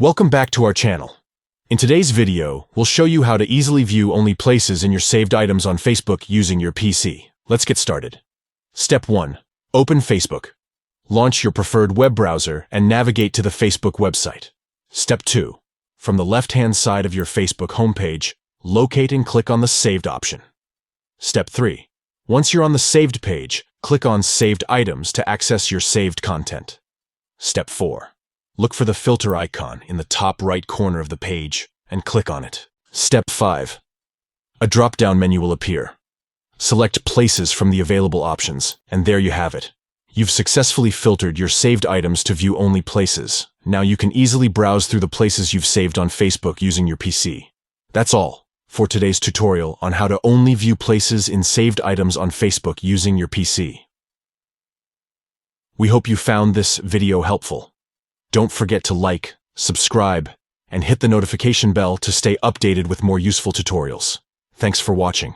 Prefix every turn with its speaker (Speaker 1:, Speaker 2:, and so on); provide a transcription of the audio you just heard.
Speaker 1: Welcome back to our channel. In today's video, we'll show you how to easily view only places in your saved items on Facebook using your PC. Let's get started. Step 1. Open Facebook. Launch your preferred web browser and navigate to the Facebook website. Step 2. From the left-hand side of your Facebook homepage, locate and click on the Saved option. Step 3. Once you're on the Saved page, click on Saved Items to access your saved content. Step 4. Look for the filter icon in the top right corner of the page and click on it. Step 5. A drop-down menu will appear. Select Places from the available options, and there you have it. You've successfully filtered your saved items to view only places. Now you can easily browse through the places you've saved on Facebook using your PC. That's all for today's tutorial on how to only view places in saved items on Facebook using your PC. We hope you found this video helpful. Don't forget to like, subscribe, and hit the notification bell to stay updated with more useful tutorials. Thanks for watching.